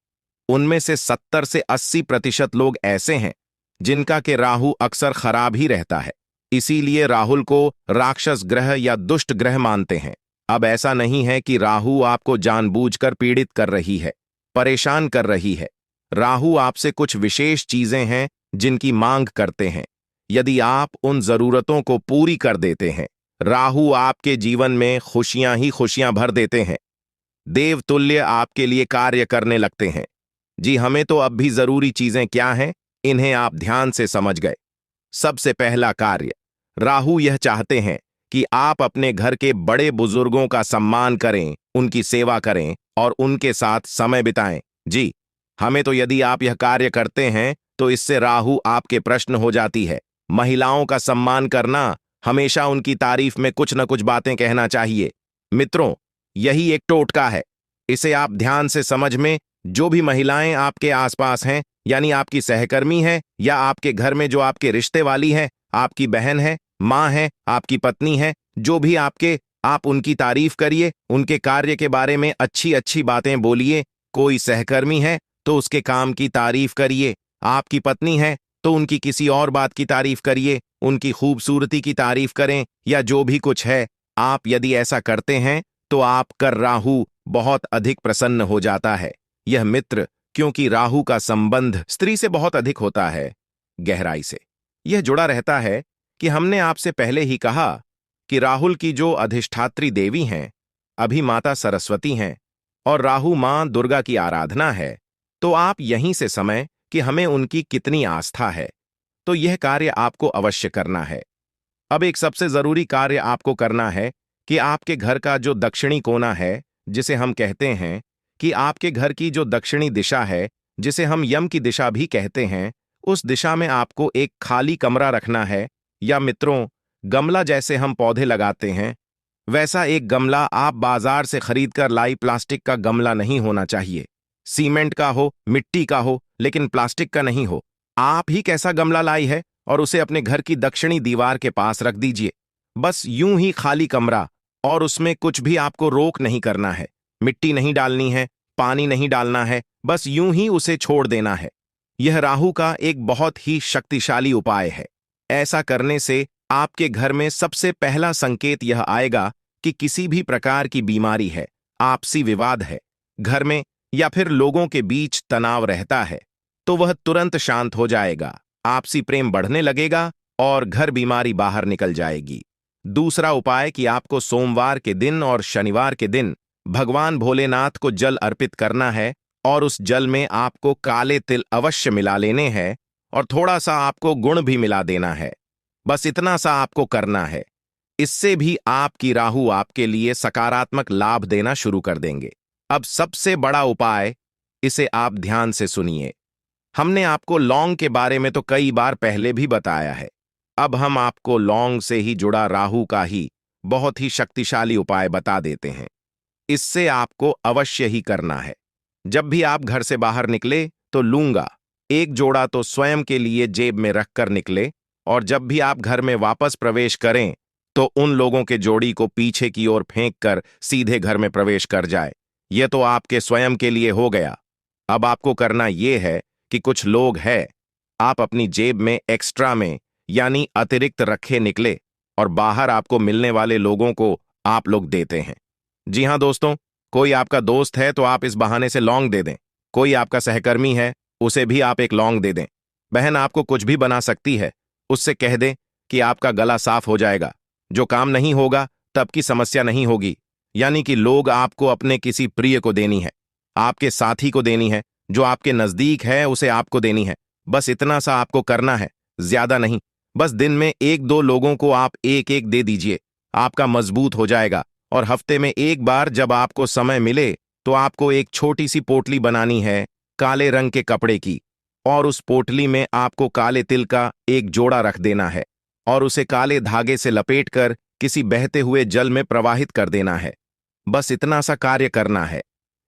उनमें से 70 से 80% लोग ऐसे हैं जिनका के राहु अक्सर खराब ही रहता है। इसीलिए राहुल को राक्षस ग्रह या दुष्ट ग्रह मानते हैं। अब ऐसा नहीं है कि राहु आपको जानबूझकर पीड़ित कर रही है, परेशान कर रही है। राहु आपसे कुछ विशेष चीजें हैं जिनकी मांग करते हैं। यदि आप उन जरूरतों को पूरी कर देते हैं, राहु आपके जीवन में खुशियां ही खुशियां भर देते हैं, देवतुल्य आपके लिए कार्य करने लगते हैं। जी, हमें तो अब भी जरूरी चीजें क्या हैं, इन्हें आप ध्यान से समझ गए। सबसे पहला कार्य, राहु यह चाहते हैं कि आप अपने घर के बड़े बुजुर्गों का सम्मान करें, उनकी सेवा करें और उनके साथ समय बिताएं। जी, हमें तो यदि आप यह कार्य करते हैं तो इससे राहु आपके प्रश्न हो जाती है। महिलाओं का सम्मान करना, हमेशा उनकी तारीफ में कुछ न कुछ बातें कहना चाहिए। मित्रों, यही एक टोटका है, इसे आप ध्यान से समझ में जो भी महिलाएं आपके आसपास हैं, यानी आपकी सहकर्मी हैं या आपके घर में जो आपके रिश्ते वाली है, आपकी बहन है, माँ है, आपकी पत्नी है, जो भी आप उनकी तारीफ करिए, उनके कार्य के बारे में अच्छी अच्छी बातें बोलिए। कोई सहकर्मी है तो उसके काम की तारीफ करिए, आपकी पत्नी है तो उनकी किसी और बात की तारीफ करिए, उनकी खूबसूरती की तारीफ करें या जो भी कुछ है। आप यदि ऐसा करते हैं तो आपका राहु बहुत अधिक प्रसन्न हो जाता है। यह मित्र, क्योंकि राहु का संबंध स्त्री से बहुत अधिक होता है, गहराई से यह जुड़ा रहता है कि हमने आपसे पहले ही कहा कि राहुल की जो अधिष्ठात्री देवी हैं अभी माता सरस्वती हैं और राहु मां दुर्गा की आराधना है। तो आप यहीं से समय कि हमें उनकी कितनी आस्था है, तो यह कार्य आपको अवश्य करना है। अब एक सबसे जरूरी कार्य आपको करना है कि आपके घर का जो दक्षिणी कोना है, जिसे हम कहते हैं कि आपके घर की जो दक्षिणी दिशा है, जिसे हम यम की दिशा भी कहते हैं, उस दिशा में आपको एक खाली कमरा रखना है। या मित्रों, गमला जैसे हम पौधे लगाते हैं वैसा एक गमला आप बाजार से खरीदकर लाई। प्लास्टिक का गमला नहीं होना चाहिए, सीमेंट का हो, मिट्टी का हो, लेकिन प्लास्टिक का नहीं हो। आप ही कैसा गमला लाई है और उसे अपने घर की दक्षिणी दीवार के पास रख दीजिए। बस यूं ही खाली कमरा, और उसमें कुछ भी आपको रोक नहीं करना है, मिट्टी नहीं डालनी है, पानी नहीं डालना है, बस यूं ही उसे छोड़ देना है। यह राहु का एक बहुत ही शक्तिशाली उपाय है। ऐसा करने से आपके घर में सबसे पहला संकेत यह आएगा कि किसी भी प्रकार की बीमारी है, आपसी विवाद है, घर में या फिर लोगों के बीच तनाव रहता है, तो वह तुरंत शांत हो जाएगा, आपसी प्रेम बढ़ने लगेगा और घर बीमारी बाहर निकल जाएगी। दूसरा उपाय कि आपको सोमवार के दिन और शनिवार के दिन भगवान भोलेनाथ को जल अर्पित करना है और उस जल में आपको काले तिल अवश्य मिला लेने हैं और थोड़ा सा आपको गुड़ भी मिला देना है। बस इतना सा आपको करना है। इससे भी आपकी राहु आपके लिए सकारात्मक लाभ देना शुरू कर देंगे। अब सबसे बड़ा उपाय, इसे आप ध्यान से सुनिए। हमने आपको लौंग के बारे में तो कई बार पहले भी बताया है। अब हम आपको लौंग से ही जुड़ा राहु का ही बहुत ही शक्तिशाली उपाय बता देते हैं। इससे आपको अवश्य ही करना है। जब भी आप घर से बाहर निकले तो लूंगा एक जोड़ा तो स्वयं के लिए जेब में रखकर निकले, और जब भी आप घर में वापस प्रवेश करें तो उन लोगों के जोड़ी को पीछे की ओर फेंक कर सीधे घर में प्रवेश कर जाए। यह तो आपके स्वयं के लिए हो गया। अब आपको करना यह है कि कुछ लोग हैं, आप अपनी जेब में एक्स्ट्रा में यानी अतिरिक्त रखे निकले और बाहर आपको मिलने वाले लोगों को आप लोग देते हैं। जी हां दोस्तों, कोई आपका दोस्त है तो आप इस बहाने से लौंग दे दें। कोई आपका सहकर्मी है, उसे भी आप एक लौंग दे दें। बहन आपको कुछ भी बना सकती है, उससे कह दें कि आपका गला साफ हो जाएगा। जो काम नहीं होगा तब की समस्या नहीं होगी। यानी कि लोग आपको अपने किसी प्रिय को देनी है, आपके साथी को देनी है, जो आपके नजदीक है उसे आपको देनी है। बस इतना सा आपको करना है, ज्यादा नहीं। बस दिन में एक दो लोगों को आप एक एक दे दीजिए, आपका मजबूत हो जाएगा। और हफ्ते में एक बार जब आपको समय मिले तो आपको एक छोटी सी पोटली बनानी है काले रंग के कपड़े की, और उस पोटली में आपको काले तिल का एक जोड़ा रख देना है और उसे काले धागे से लपेटकर किसी बहते हुए जल में प्रवाहित कर देना है। बस इतना सा कार्य करना है।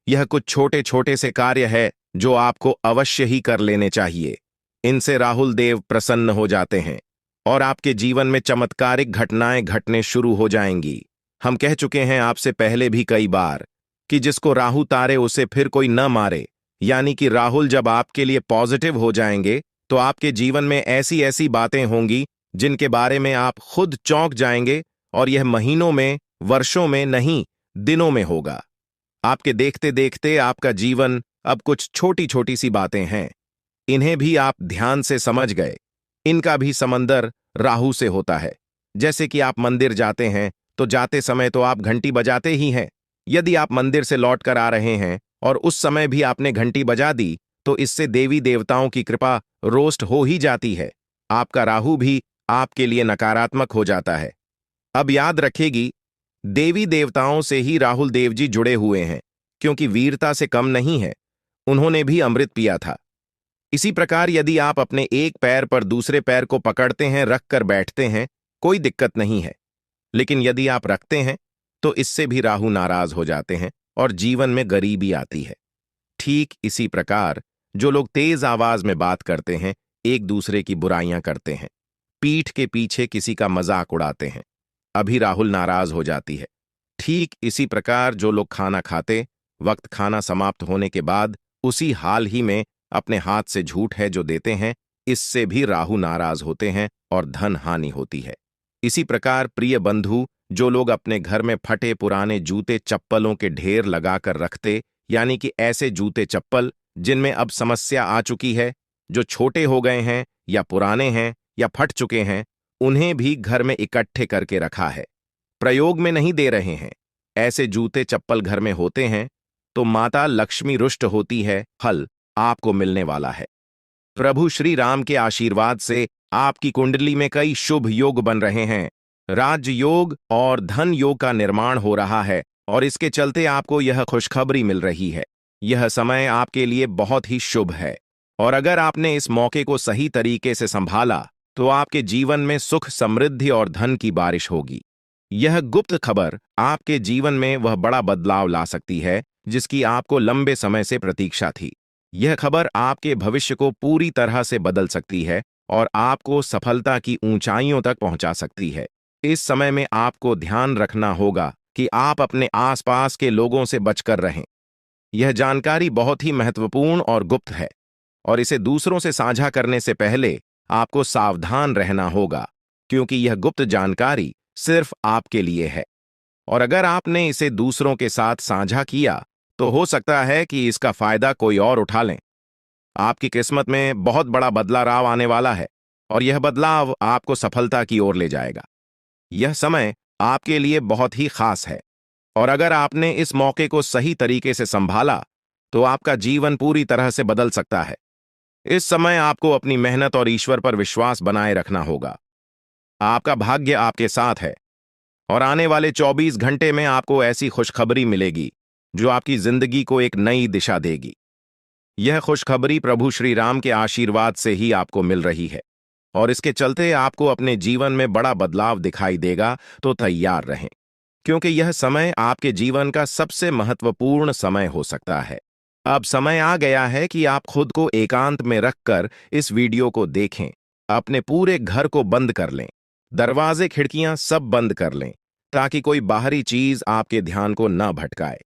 यह कुछ छोटे छोटे से कार्य है जो आपको अवश्य ही कर लेने चाहिए। इनसे राहुल देव प्रसन्न हो जाते हैं और आपके जीवन में चमत्कारिक घटनाएं घटने शुरू हो जाएंगी। हम कह चुके हैं आपसे पहले भी कई बार कि जिसको राहु तारे उसे फिर कोई न मारे। यानी कि राहुल जब आपके लिए पॉजिटिव हो जाएंगे तो आपके जीवन में ऐसी ऐसी बातें होंगी जिनके बारे में आप खुद चौंक जाएंगे, और यह महीनों में, वर्षों में नहीं, दिनों में होगा। आपके देखते देखते आपका जीवन अब कुछ छोटी छोटी सी बातें हैं, इन्हें भी आप ध्यान से समझ गए। इनका भी समंदर राहु से होता है। जैसे कि आप मंदिर जाते हैं तो जाते समय तो आप घंटी बजाते ही हैं। यदि आप मंदिर से लौट कर आ रहे हैं और उस समय भी आपने घंटी बजा दी तो इससे देवी देवताओं की कृपा रोस्ट हो ही जाती है। आपका राहु भी आपके लिए नकारात्मक हो जाता है। अब याद रखेगी, देवी देवताओं से ही राहुल देव जी जुड़े हुए हैं, क्योंकि वीरता से कम नहीं है, उन्होंने भी अमृत पिया था। इसी प्रकार यदि आप अपने एक पैर पर दूसरे पैर को पकड़ते हैं, रख कर बैठते हैं, कोई दिक्कत नहीं है। लेकिन यदि आप रखते हैं तो इससे भी राहु नाराज हो जाते हैं और जीवन में गरीबी आती है। ठीक ठीक इसी प्रकार जो लोग तेज आवाज में बात करते हैं, एक दूसरे की बुराइयां करते हैं, पीठ के पीछे किसी का मजाक उड़ाते हैं, अभी राहुल नाराज हो जाती है। ठीक इसी प्रकार जो लोग खाना खाते वक्त खाना समाप्त होने के बाद उसी हाल ही में अपने हाथ से झूठ है जो देते हैं, इससे भी राहु नाराज होते हैं और धन हानि होती है। इसी प्रकार प्रिय बंधु, जो लोग अपने घर में फटे पुराने जूते चप्पलों के ढेर लगाकर रखते, यानी कि ऐसे जूते चप्पल जिनमें अब समस्या आ चुकी है, जो छोटे हो गए हैं या पुराने हैं या फट चुके हैं, उन्हें भी घर में इकट्ठे करके रखा है, प्रयोग में नहीं दे रहे हैं। ऐसे जूते चप्पल घर में होते हैं तो माता लक्ष्मी रुष्ट होती है, फल आपको मिलने वाला है। प्रभु श्री राम के आशीर्वाद से आपकी कुंडली में कई शुभ योग बन रहे हैं। राज योग और धन योग का निर्माण हो रहा है और इसके चलते आपको यह खुशखबरी मिल रही है। यह समय आपके लिए बहुत ही शुभ है और अगर आपने इस मौके को सही तरीके से संभाला तो आपके जीवन में सुख, समृद्धि और धन की बारिश होगी। यह गुप्त खबर आपके जीवन में वह बड़ा बदलाव ला सकती है जिसकी आपको लंबे समय से प्रतीक्षा थी। यह खबर आपके भविष्य को पूरी तरह से बदल सकती है और आपको सफलता की ऊंचाइयों तक पहुंचा सकती है। इस समय में आपको ध्यान रखना होगा कि आप अपने आसपास के लोगों से बचकर रहें। यह जानकारी बहुत ही महत्वपूर्ण और गुप्त है और इसे दूसरों से साझा करने से पहले आपको सावधान रहना होगा, क्योंकि यह गुप्त जानकारी सिर्फ आपके लिए है और अगर आपने इसे दूसरों के साथ साझा किया तो हो सकता है कि इसका फायदा कोई और उठा लें। आपकी किस्मत में बहुत बड़ा बदलाव आने वाला है और यह बदलाव आपको सफलता की ओर ले जाएगा। यह समय आपके लिए बहुत ही खास है और अगर आपने इस मौके को सही तरीके से संभाला तो आपका जीवन पूरी तरह से बदल सकता है। इस समय आपको अपनी मेहनत और ईश्वर पर विश्वास बनाए रखना होगा। आपका भाग्य आपके साथ है और आने वाले 24 घंटे में आपको ऐसी खुशखबरी मिलेगी जो आपकी जिंदगी को एक नई दिशा देगी। यह खुशखबरी प्रभु श्री राम के आशीर्वाद से ही आपको मिल रही है और इसके चलते आपको अपने जीवन में बड़ा बदलाव दिखाई देगा, तो तैयार रहें, क्योंकि यह समय आपके जीवन का सबसे महत्वपूर्ण समय हो सकता है। अब समय आ गया है कि आप खुद को एकांत में रखकर इस वीडियो को देखें। अपने पूरे घर को बंद कर लें, दरवाजे खिड़कियां सब बंद कर लें ताकि कोई बाहरी चीज आपके ध्यान को न भटकाए।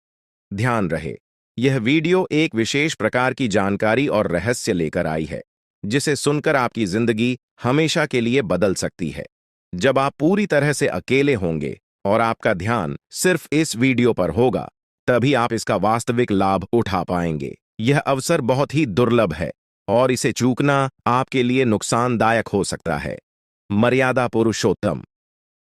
ध्यान रहे, यह वीडियो एक विशेष प्रकार की जानकारी और रहस्य लेकर आई है जिसे सुनकर आपकी जिंदगी हमेशा के लिए बदल सकती है। जब आप पूरी तरह से अकेले होंगे और आपका ध्यान सिर्फ इस वीडियो पर होगा, तभी आप इसका वास्तविक लाभ उठा पाएंगे। यह अवसर बहुत ही दुर्लभ है और इसे चूकना आपके लिए नुकसानदायक हो सकता है। मर्यादा पुरुषोत्तम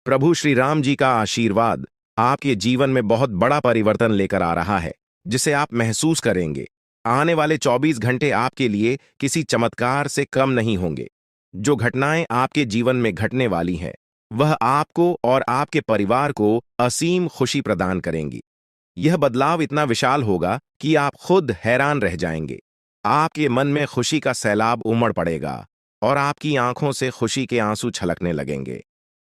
प्रभु श्री राम जी का आशीर्वाद आपके जीवन में बहुत बड़ा परिवर्तन लेकर आ रहा है जिसे आप महसूस करेंगे। आने वाले 24 घंटे आपके लिए किसी चमत्कार से कम नहीं होंगे। जो घटनाएं आपके जीवन में घटने वाली हैं, वह आपको और आपके परिवार को असीम खुशी प्रदान करेंगी। यह बदलाव इतना विशाल होगा कि आप खुद हैरान रह जाएंगे। आपके मन में खुशी का सैलाब उमड़ पड़ेगा और आपकी आंखों से खुशी के आंसू छलकने लगेंगे,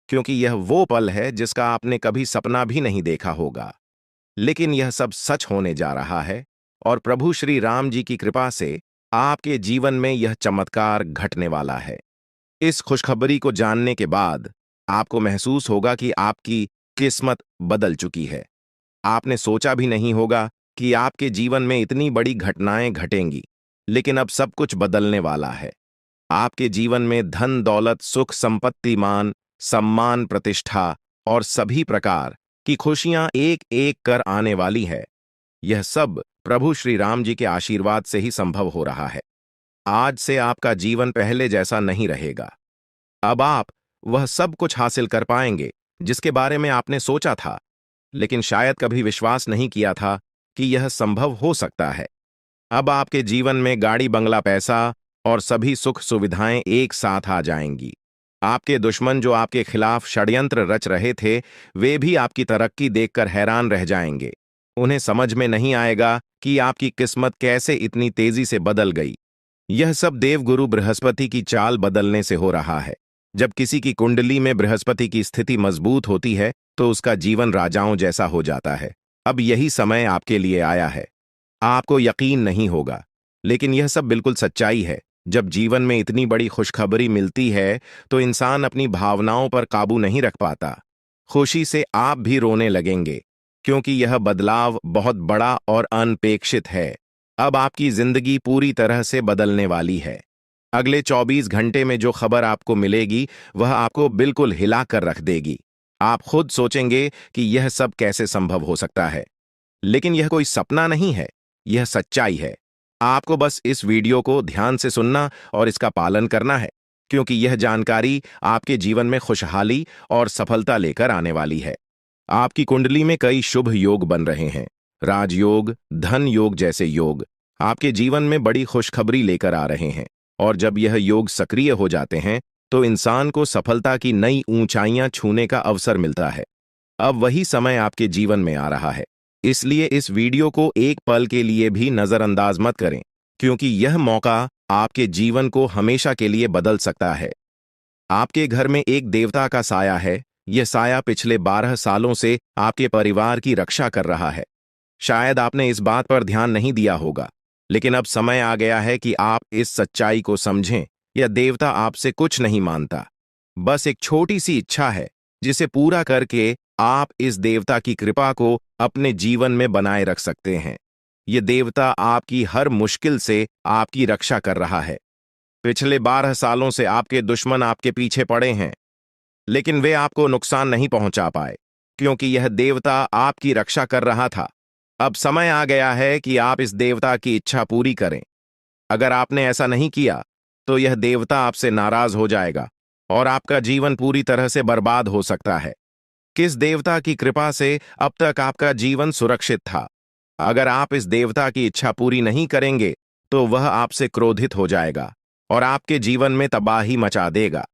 क्योंकि यह वो पल है जिसका आपने कभी सपना भी नहीं देखा होगा। लेकिन यह सब सच होने जा रहा है और प्रभु श्री राम जी की कृपा से आपके जीवन में यह चमत्कार घटने वाला है। इस खुशखबरी को जानने के बाद आपको महसूस होगा कि आपकी किस्मत बदल चुकी है। आपने सोचा भी नहीं होगा कि आपके जीवन में इतनी बड़ी घटनाएं घटेंगी, लेकिन अब सब कुछ बदलने वाला है। आपके जीवन में धन, दौलत, सुख, संपत्ति, मान, सम्मान, प्रतिष्ठा और सभी प्रकार की खुशियां एक एक कर आने वाली है। यह सब प्रभु श्री राम जी के आशीर्वाद से ही संभव हो रहा है। आज से आपका जीवन पहले जैसा नहीं रहेगा। अब आप वह सब कुछ हासिल कर पाएंगे जिसके बारे में आपने सोचा था, लेकिन शायद कभी विश्वास नहीं किया था कि यह संभव हो सकता है। अब आपके जीवन में गाड़ी, बंगला, पैसा और सभी सुख सुविधाएं एक साथ आ जाएंगी। आपके दुश्मन जो आपके खिलाफ षड्यंत्र रच रहे थे, वे भी आपकी तरक्की देखकर हैरान रह जाएंगे। उन्हें समझ में नहीं आएगा कि आपकी किस्मत कैसे इतनी तेजी से बदल गई। यह सब देवगुरु बृहस्पति की चाल बदलने से हो रहा है। जब किसी की कुंडली में बृहस्पति की स्थिति मजबूत होती है तो उसका जीवन राजाओं जैसा हो जाता है। अब यही समय आपके लिए आया है। आपको यकीन नहीं होगा, लेकिन यह सब बिल्कुल सच्चाई है। जब जीवन में इतनी बड़ी खुशखबरी मिलती है तो इंसान अपनी भावनाओं पर काबू नहीं रख पाता। खुशी से आप भी रोने लगेंगे, क्योंकि यह बदलाव बहुत बड़ा और अनपेक्षित है। अब आपकी जिंदगी पूरी तरह से बदलने वाली है। अगले 24 घंटे में जो खबर आपको मिलेगी वह आपको बिल्कुल हिला कर रख देगी। आप खुद सोचेंगे कि यह सब कैसे संभव हो सकता है। लेकिन यह कोई सपना नहीं है, यह सच्चाई है। आपको बस इस वीडियो को ध्यान से सुनना और इसका पालन करना है, क्योंकि यह जानकारी आपके जीवन में खुशहाली और सफलता लेकर आने वाली है। आपकी कुंडली में कई शुभ योग बन रहे हैं। राजयोग, धन योग जैसे योग आपके जीवन में बड़ी खुशखबरी लेकर आ रहे हैं। और जब यह योग सक्रिय हो जाते हैं तो इंसान को सफलता की नई ऊंचाइयां छूने का अवसर मिलता है। अब वही समय आपके जीवन में आ रहा है। इसलिए इस वीडियो को एक पल के लिए भी नजरअंदाज मत करें, क्योंकि यह मौका आपके जीवन को हमेशा के लिए बदल सकता है। आपके घर में एक देवता का साया है। यह साया पिछले 12 सालों से आपके परिवार की रक्षा कर रहा है। शायद आपने इस बात पर ध्यान नहीं दिया होगा, लेकिन अब समय आ गया है कि आप इस सच्चाई को समझें। यह देवता आपसे कुछ नहीं मांगता, बस एक छोटी सी इच्छा है, जिसे पूरा करके आप इस देवता की कृपा को अपने जीवन में बनाए रख सकते हैं। यह देवता आपकी हर मुश्किल से आपकी रक्षा कर रहा है। पिछले 12 सालों से आपके दुश्मन आपके पीछे पड़े हैं, लेकिन वे आपको नुकसान नहीं पहुंचा पाए, क्योंकि यह देवता आपकी रक्षा कर रहा था। अब समय आ गया है कि आप इस देवता की इच्छा पूरी करें। अगर आपने ऐसा नहीं किया तो यह देवता आपसे नाराज हो जाएगा और आपका जीवन पूरी तरह से बर्बाद हो सकता है। किस देवता की कृपा से अब तक आपका जीवन सुरक्षित था? अगर आप इस देवता की इच्छा पूरी नहीं करेंगे तो वह आपसे क्रोधित हो जाएगा और आपके जीवन में तबाही मचा देगा।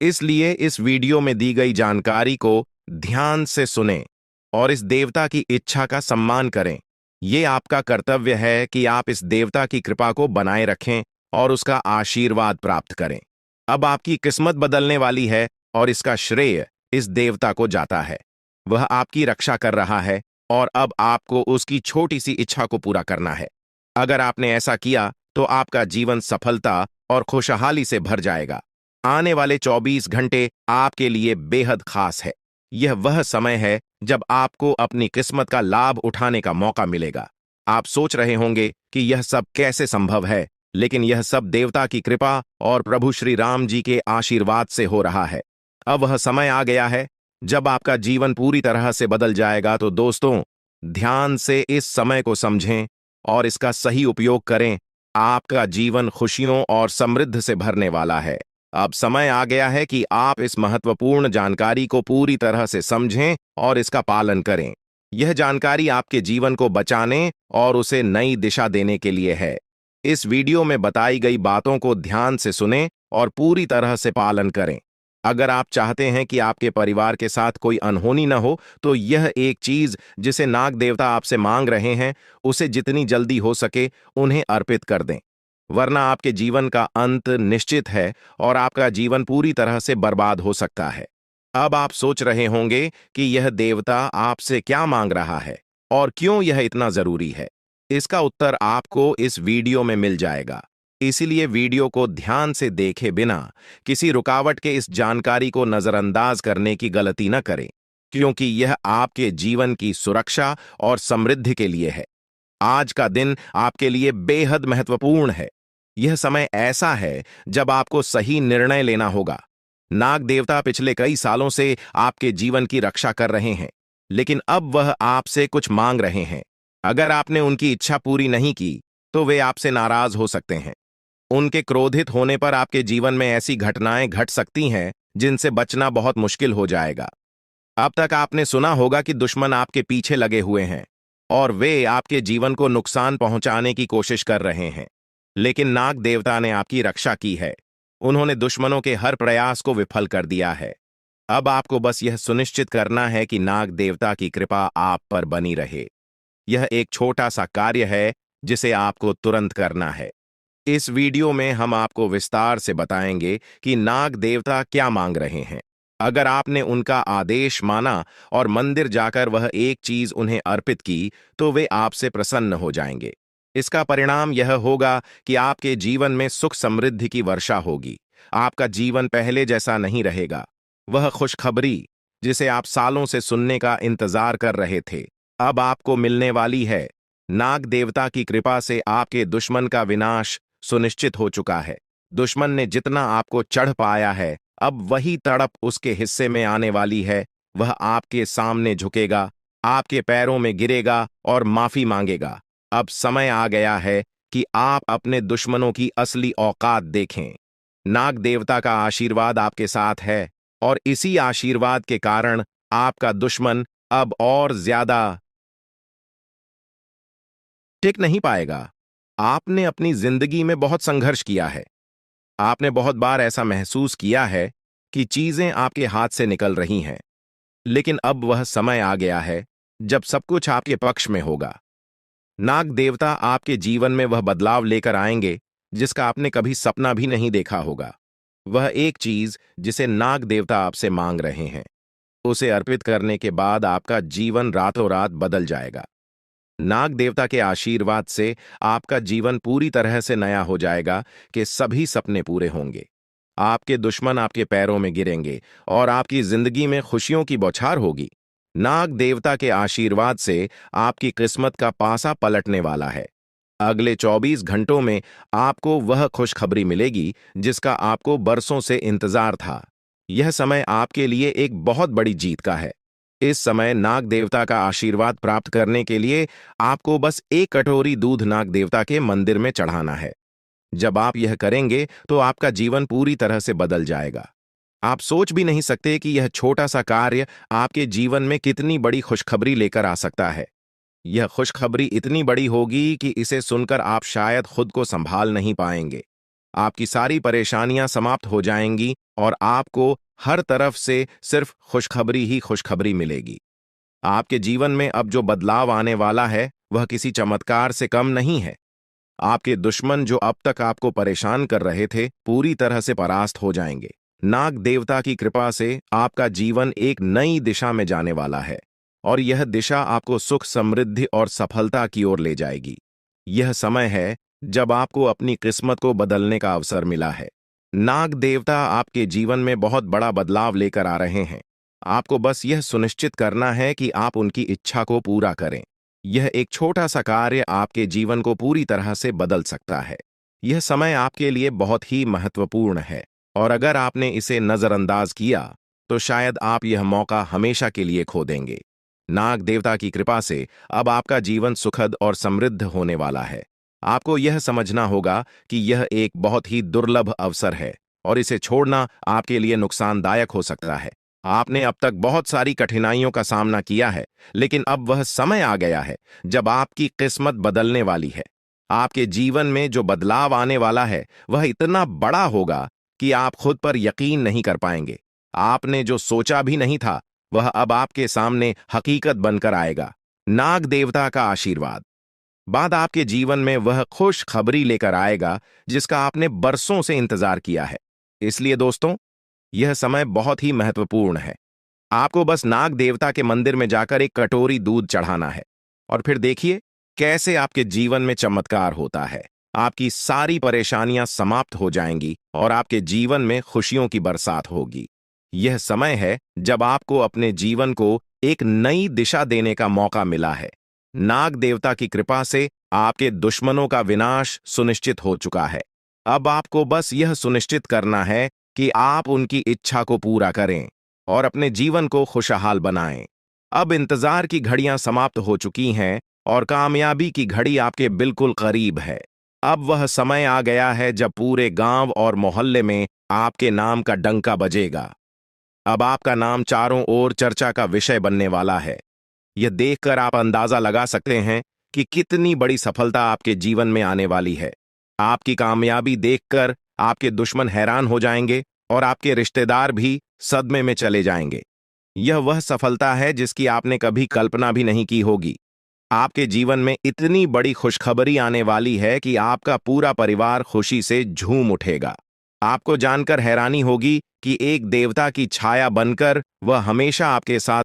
इसलिए इस वीडियो में दी गई जानकारी को ध्यान से सुनें और इस देवता की इच्छा का सम्मान करें। ये आपका कर्तव्य है कि आप इस देवता की कृपा को बनाए रखें और उसका आशीर्वाद प्राप्त करें। अब आपकी किस्मत बदलने वाली है और इसका श्रेय इस देवता को जाता है। वह आपकी रक्षा कर रहा है और अब आपको उसकी छोटी सी इच्छा को पूरा करना है। अगर आपने ऐसा किया तो आपका जीवन सफलता और खुशहाली से भर जाएगा। आने वाले 24 घंटे आपके लिए बेहद खास है। यह वह समय है जब आपको अपनी किस्मत का लाभ उठाने का मौका मिलेगा। आप सोच रहे होंगे कि यह सब कैसे संभव है, लेकिन यह सब देवता की कृपा और प्रभु श्री राम जी के आशीर्वाद से हो रहा है। अब वह समय आ गया है जब आपका जीवन पूरी तरह से बदल जाएगा। तो दोस्तों, ध्यान से इस समय को समझें और इसका सही उपयोग करें। आपका जीवन खुशियों और समृद्धि से भरने वाला है। अब समय आ गया है कि आप इस महत्वपूर्ण जानकारी को पूरी तरह से समझें और इसका पालन करें। यह जानकारी आपके जीवन को बचाने और उसे नई दिशा देने के लिए है। इस वीडियो में बताई गई बातों को ध्यान से सुनें और पूरी तरह से पालन करें। अगर आप चाहते हैं कि आपके परिवार के साथ कोई अनहोनी न हो, तो यह एक चीज जिसे नाग देवता आपसे मांग रहे हैं, उसे जितनी जल्दी हो सके उन्हें अर्पित कर दें, वरना आपके जीवन का अंत निश्चित है और आपका जीवन पूरी तरह से बर्बाद हो सकता है। अब आप सोच रहे होंगे कि यह देवता आपसे क्या मांग रहा है और क्यों यह इतना जरूरी है। इसका उत्तर आपको इस वीडियो में मिल जाएगा। इसीलिए वीडियो को ध्यान से देखे बिना किसी रुकावट के इस जानकारी को नजरअंदाज करने की गलती न करें, क्योंकि यह आपके जीवन की सुरक्षा और समृद्धि के लिए है। आज का दिन आपके लिए बेहद महत्वपूर्ण है। यह समय ऐसा है जब आपको सही निर्णय लेना होगा। नाग देवता पिछले कई सालों से आपके जीवन की रक्षा कर रहे हैं, लेकिन अब वह आपसे कुछ मांग रहे हैं। अगर आपने उनकी इच्छा पूरी नहीं की तो वे आपसे नाराज हो सकते हैं। उनके क्रोधित होने पर आपके जीवन में ऐसी घटनाएं घट सकती हैं जिनसे बचना बहुत मुश्किल हो जाएगा। अब तक आपने सुना होगा कि दुश्मन आपके पीछे लगे हुए हैं और वे आपके जीवन को नुकसान पहुंचाने की कोशिश कर रहे हैं, लेकिन नाग देवता ने आपकी रक्षा की है। उन्होंने दुश्मनों के हर प्रयास को विफल कर दिया है। अब आपको बस यह सुनिश्चित करना है कि नाग देवता की कृपा आप पर बनी रहे। यह एक छोटा सा कार्य है जिसे आपको तुरंत करना है। इस वीडियो में हम आपको विस्तार से बताएंगे कि नाग देवता क्या मांग रहे हैं। अगर आपने उनका आदेश माना और मंदिर जाकर वह एक चीज उन्हें अर्पित की, तो वे आपसे प्रसन्न हो जाएंगे। इसका परिणाम यह होगा कि आपके जीवन में सुख समृद्धि की वर्षा होगी। आपका जीवन पहले जैसा नहीं रहेगा। वह खुशखबरी जिसे आप सालों से सुनने का इंतजार कर रहे थे, अब आपको मिलने वाली है। नाग देवता की कृपा से आपके दुश्मन का विनाश सुनिश्चित हो चुका है। दुश्मन ने जितना आपको चढ़ पाया है, अब वही तड़प उसके हिस्से में आने वाली है। वह आपके सामने झुकेगा, आपके पैरों में गिरेगा और माफी मांगेगा। अब समय आ गया है कि आप अपने दुश्मनों की असली औकात देखें। नाग देवता का आशीर्वाद आपके साथ है और इसी आशीर्वाद के कारण आपका दुश्मन अब और ज्यादा टिक नहीं पाएगा। आपने अपनी जिंदगी में बहुत संघर्ष किया है। आपने बहुत बार ऐसा महसूस किया है कि चीजें आपके हाथ से निकल रही हैं, लेकिन अब वह समय आ गया है जब सब कुछ आपके पक्ष में होगा। नाग देवता आपके जीवन में वह बदलाव लेकर आएंगे जिसका आपने कभी सपना भी नहीं देखा होगा। वह एक चीज जिसे नाग देवता आपसे मांग रहे हैं, उसे अर्पित करने के बाद आपका जीवन रातों रात बदल जाएगा। नाग देवता के आशीर्वाद से आपका जीवन पूरी तरह से नया हो जाएगा कि सभी सपने पूरे होंगे। आपके दुश्मन आपके पैरों में गिरेंगे और आपकी जिंदगी में खुशियों की बौछार होगी। नाग देवता के आशीर्वाद से आपकी किस्मत का पासा पलटने वाला है। अगले 24 घंटों में आपको वह खुशखबरी मिलेगी जिसका आपको बरसों से इंतजार था। यह समय आपके लिए एक बहुत बड़ी जीत का है। इस समय नाग देवता का आशीर्वाद प्राप्त करने के लिए आपको बस एक कटोरी दूध नाग देवता के मंदिर में चढ़ाना है। जब आप यह करेंगे तो आपका जीवन पूरी तरह से बदल जाएगा। आप सोच भी नहीं सकते कि यह छोटा सा कार्य आपके जीवन में कितनी बड़ी खुशखबरी लेकर आ सकता है। यह खुशखबरी इतनी बड़ी होगी कि इसे सुनकर आप शायद खुद को संभाल नहीं पाएंगे। आपकी सारी परेशानियां समाप्त हो जाएंगी और आपको हर तरफ से सिर्फ खुशखबरी ही खुशखबरी मिलेगी। आपके जीवन में अब जो बदलाव आने वाला है वह किसी चमत्कार से कम नहीं है। आपके दुश्मन जो अब तक आपको परेशान कर रहे थे, पूरी तरह से परास्त हो जाएंगे। नाग देवता की कृपा से आपका जीवन एक नई दिशा में जाने वाला है और यह दिशा आपको सुख समृद्धि और सफलता की ओर ले जाएगी। यह समय है जब आपको अपनी किस्मत को बदलने का अवसर मिला है। नाग देवता आपके जीवन में बहुत बड़ा बदलाव लेकर आ रहे हैं। आपको बस यह सुनिश्चित करना है कि आप उनकी इच्छा को पूरा करें। यह एक छोटा सा कार्य आपके जीवन को पूरी तरह से बदल सकता है। यह समय आपके लिए बहुत ही महत्वपूर्ण है और अगर आपने इसे नजरअंदाज किया तो शायद आप यह मौका हमेशा के लिए खो देंगे। नाग देवता की कृपा से अब आपका जीवन सुखद और समृद्ध होने वाला है। आपको यह समझना होगा कि यह एक बहुत ही दुर्लभ अवसर है और इसे छोड़ना आपके लिए नुकसानदायक हो सकता है। आपने अब तक बहुत सारी कठिनाइयों का सामना किया है, लेकिन अब वह समय आ गया है जब आपकी किस्मत बदलने वाली है। आपके जीवन में जो बदलाव आने वाला है वह इतना बड़ा होगा कि आप खुद पर यकीन नहीं कर पाएंगे। आपने जो सोचा भी नहीं था वह अब आपके सामने हकीकत बनकर आएगा। नाग देवता का आशीर्वाद बाद आपके जीवन में वह खुश खबरी लेकर आएगा जिसका आपने बरसों से इंतजार किया है। इसलिए दोस्तों, यह समय बहुत ही महत्वपूर्ण है। आपको बस नाग देवता के मंदिर में जाकर एक कटोरी दूध चढ़ाना है और फिर देखिए कैसे आपके जीवन में चमत्कार होता है। आपकी सारी परेशानियां समाप्त हो जाएंगी और आपके जीवन में खुशियों की बरसात होगी। यह समय है जब आपको अपने जीवन को एक नई दिशा देने का मौका मिला है। नाग देवता की कृपा से आपके दुश्मनों का विनाश सुनिश्चित हो चुका है। अब आपको बस यह सुनिश्चित करना है कि आप उनकी इच्छा को पूरा करें और अपने जीवन को खुशहाल बनाएं। अब इंतजार की घड़ियां समाप्त हो चुकी हैं और कामयाबी की घड़ी आपके बिल्कुल करीब है। अब वह समय आ गया है जब पूरे गांव और मोहल्ले में आपके नाम का डंका बजेगा। अब आपका नाम चारों ओर चर्चा का विषय बनने वाला है। यह देखकर आप अंदाजा लगा सकते हैं कि कितनी बड़ी सफलता आपके जीवन में आने वाली है। आपकी कामयाबी देखकर आपके दुश्मन हैरान हो जाएंगे और आपके रिश्तेदार भी सदमे में चले जाएंगे। यह वह सफलता है जिसकी आपने कभी कल्पना भी नहीं की होगी। आपके जीवन में इतनी बड़ी खुशखबरी आने वाली है कि आपका पूरा परिवार खुशी से झूम उठेगा। आपको जानकर हैरानी होगी कि एक देवता की छाया बनकर वह हमेशा आपके साथ